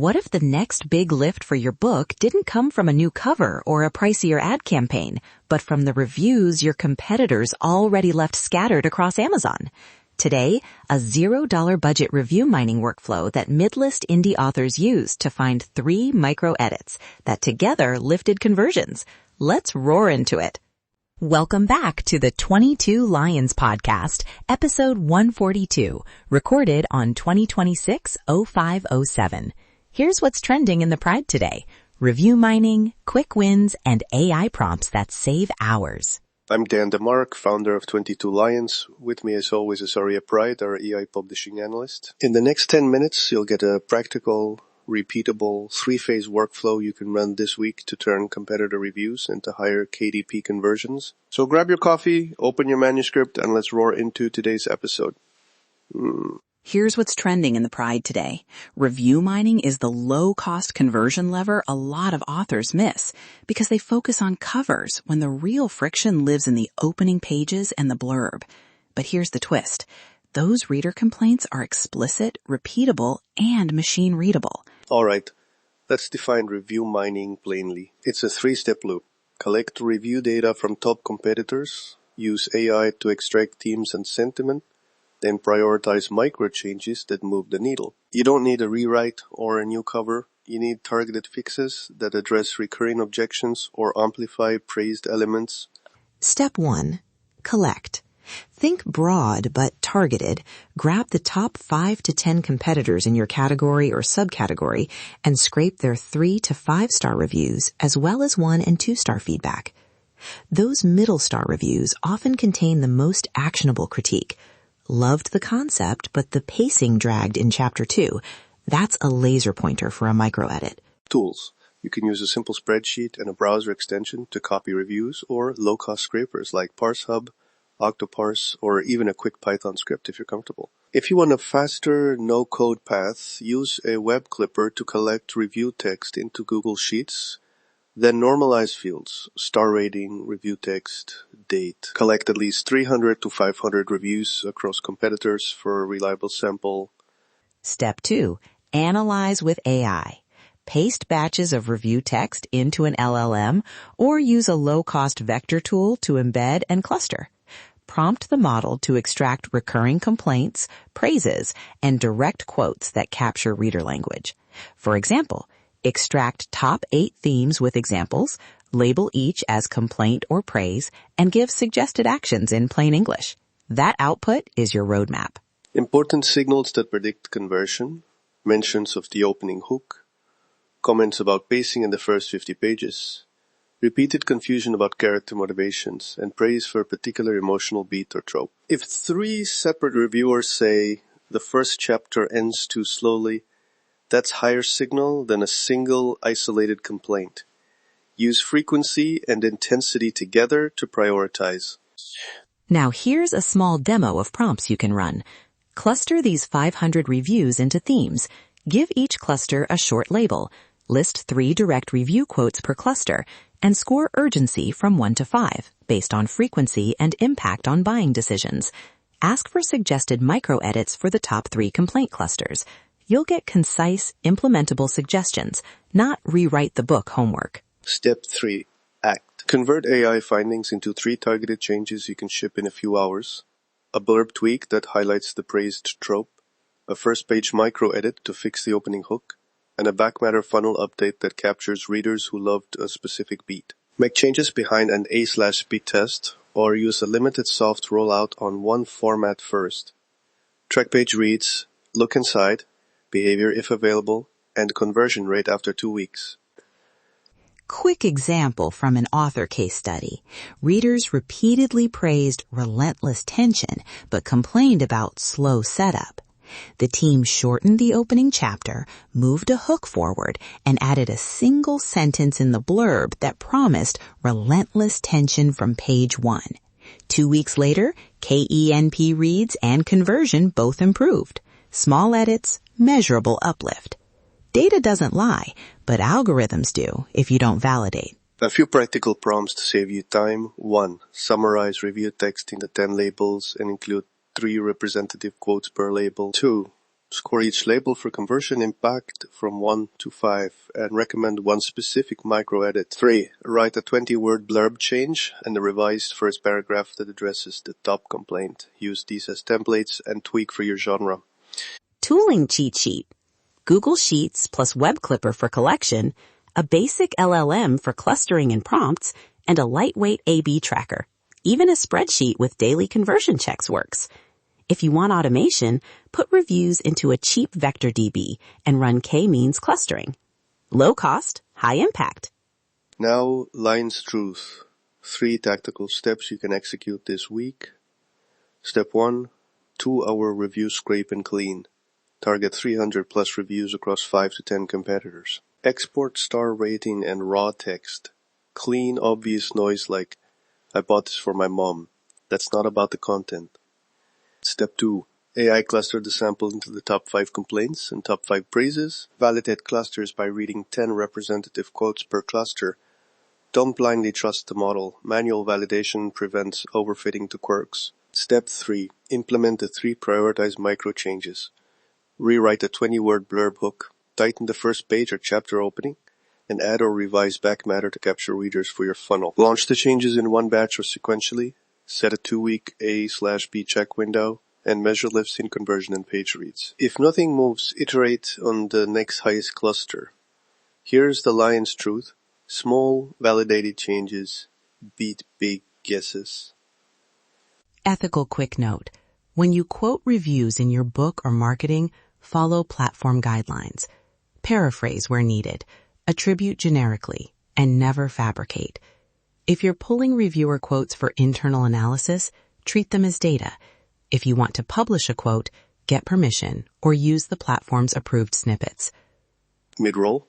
What if the next big lift for your book didn't come from a new cover or a pricier ad campaign, but from the reviews your competitors already left scattered across Amazon? Today, a $0 budget review mining workflow that mid-list indie authors use to find 3 micro edits that together lifted conversions. Let's roar into it. Welcome back to the 22 Lions podcast, episode 142, recorded on 2026-0507. Here's what's trending in the Pride today: review mining, quick wins, and AI prompts that save hours. I'm Dan DeMark, founder of 22 Lions. With me as always is Aria Pride, our AI publishing analyst. In the next 10 minutes, you'll get a practical, repeatable, 3-phase workflow you can run this week to turn competitor reviews into higher KDP conversions. So grab your coffee, open your manuscript, and let's roar into today's episode. Here's what's trending in the Pride today. Review mining is the low-cost conversion lever a lot of authors miss because they focus on covers when the real friction lives in the opening pages and the blurb. But here's the twist. Those reader complaints are explicit, repeatable, and machine-readable. All right, let's define review mining plainly. It's a 3-step loop. Collect review data from top competitors, use AI to extract themes and sentiment, then prioritize micro changes that move the needle. You don't need a rewrite or a new cover. You need targeted fixes that address recurring objections or amplify praised elements. Step 1. Collect. Think broad but targeted. Grab the top 5 to 10 competitors in your category or subcategory and scrape their 3 to 5-star reviews as well as 1 and 2-star feedback. Those middle-star reviews often contain the most actionable critique. Loved the concept, but the pacing dragged in chapter 2. That's a laser pointer for a micro edit. Tools. You can use a simple spreadsheet and a browser extension to copy reviews, or low-cost scrapers like ParseHub, Octoparse, or even a quick Python script if you're comfortable. If you want a faster, no-code path, use a web clipper to collect review text into Google Sheets. Then normalize fields: star rating, review text, date. Collect at least 300 to 500 reviews across competitors for a reliable sample. Step 2. Analyze with AI. Paste batches of review text into an LLM or use a low-cost vector tool to embed and cluster. Prompt the model to extract recurring complaints, praises, and direct quotes that capture reader language. For example, extract top 8 themes with examples, label each as complaint or praise, and give suggested actions in plain English. That output is your roadmap. Important signals that predict conversion: mentions of the opening hook, comments about pacing in the first 50 pages, repeated confusion about character motivations, and praise for a particular emotional beat or trope. If 3 separate reviewers say the first chapter ends too slowly, that's higher signal than a single isolated complaint. Use frequency and intensity together to prioritize. Now here's a small demo of prompts you can run. Cluster these 500 reviews into themes. Give each cluster a short label. List 3 direct review quotes per cluster, and score urgency from 1 to 5 based on frequency and impact on buying decisions. Ask for suggested micro edits for the top 3 complaint clusters. You'll get concise, implementable suggestions, not rewrite the book homework. Step 3. Act. Convert AI findings into 3 targeted changes you can ship in a few hours. A blurb tweak that highlights the praised trope, a first-page micro-edit to fix the opening hook, and a backmatter funnel update that captures readers who loved a specific beat. Make changes behind an A/B test, or use a limited soft rollout on one format first. Track page reads, look inside, behavior if available, and conversion rate after 2 weeks. Quick example from an author case study. Readers repeatedly praised relentless tension, but complained about slow setup. The team shortened the opening chapter, moved a hook forward, and added a single sentence in the blurb that promised relentless tension from page 1. 2 weeks later, KENP reads and conversion both improved. Small edits, measurable uplift. Data doesn't lie, but algorithms do if you don't validate. A few practical prompts to save you time. 1. Summarize review text into 10 labels and include 3 representative quotes per label. 2. Score each label for conversion impact from 1 to 5 and recommend one specific micro-edit. 3. Write a 20-word blurb change and a revised first paragraph that addresses the top complaint. Use these as templates and tweak for your genre. Tooling cheat sheet. Google Sheets plus Web Clipper for collection, a basic LLM for clustering and prompts, and a lightweight A/B tracker. Even a spreadsheet with daily conversion checks works. If you want automation, put reviews into a cheap vector DB and run k-means clustering. Low cost, high impact. Now, Lion's Truth. 3 tactical steps you can execute this week. Step 1. 2-hour review scrape and clean. Target 300 plus reviews across 5 to 10 competitors. Export star rating and raw text. Clean, obvious noise like, I bought this for my mom. That's not about the content. Step 2. AI cluster the sample into the top 5 complaints and top 5 praises. Validate clusters by reading 10 representative quotes per cluster. Don't blindly trust the model. Manual validation prevents overfitting to quirks. Step 3. Implement the 3 prioritized micro changes. Rewrite a 20-word blurb hook. Tighten the first page or chapter opening. And add or revise backmatter to capture readers for your funnel. Launch the changes in one batch or sequentially. Set a 2-week A/B check window, and measure lifts in conversion and page reads. If nothing moves, iterate on the next highest cluster. Here's the Lion's Truth. Small, validated changes beat big guesses. Ethical quick note. When you quote reviews in your book or marketing, follow platform guidelines. Paraphrase where needed. Attribute generically, and never fabricate. If you're pulling reviewer quotes for internal analysis, treat them as data. If you want to publish a quote, get permission or use the platform's approved snippets. Mid-roll.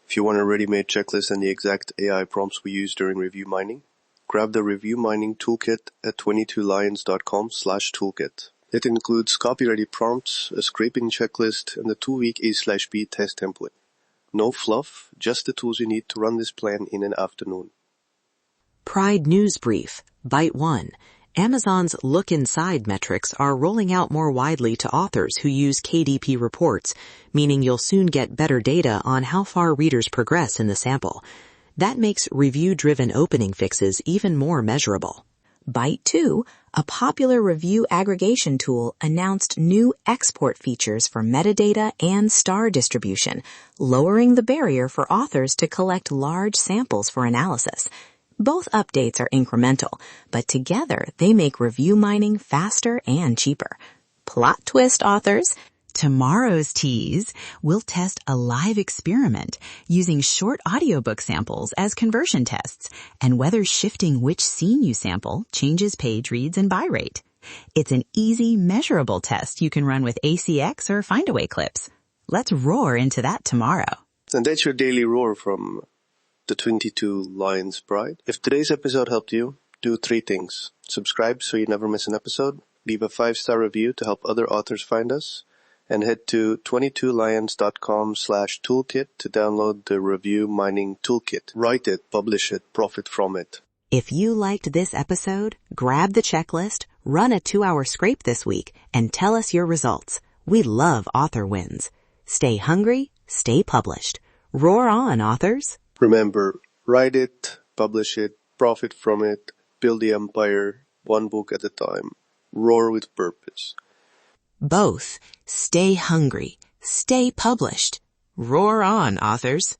If you want a ready-made checklist and the exact AI prompts we use during review mining, grab the review mining toolkit at 22lions.com/toolkit. It includes copy-ready prompts, a scraping checklist, and a 2-week A/B test template. No fluff, just the tools you need to run this plan in an afternoon. Pride News Brief, Bite 1. Amazon's Look Inside metrics are rolling out more widely to authors who use KDP reports, meaning you'll soon get better data on how far readers progress in the sample. That makes review-driven opening fixes even more measurable. Bite 2, a popular review aggregation tool, announced new export features for metadata and star distribution, lowering the barrier for authors to collect large samples for analysis. Both updates are incremental, but together they make review mining faster and cheaper. Plot twist, authors! Tomorrow's tease, we'll test a live experiment using short audiobook samples as conversion tests and whether shifting which scene you sample changes page reads and buy rate. It's an easy, measurable test you can run with ACX or Findaway clips. Let's roar into that tomorrow. And that's your daily roar from the 22 Lions Pride. If today's episode helped you, do 3 things. Subscribe so you never miss an episode. Leave a 5-star review to help other authors find us. And head to 22lions.com/toolkit to download the review mining toolkit. Write it, publish it, profit from it. If you liked this episode, grab the checklist, run a 2-hour scrape this week, and tell us your results. We love author wins. Stay hungry, stay published. Roar on, authors! Remember, write it, publish it, profit from it, build the empire, one book at a time. Roar with purpose. Both. Stay hungry. Stay published. Roar on, authors.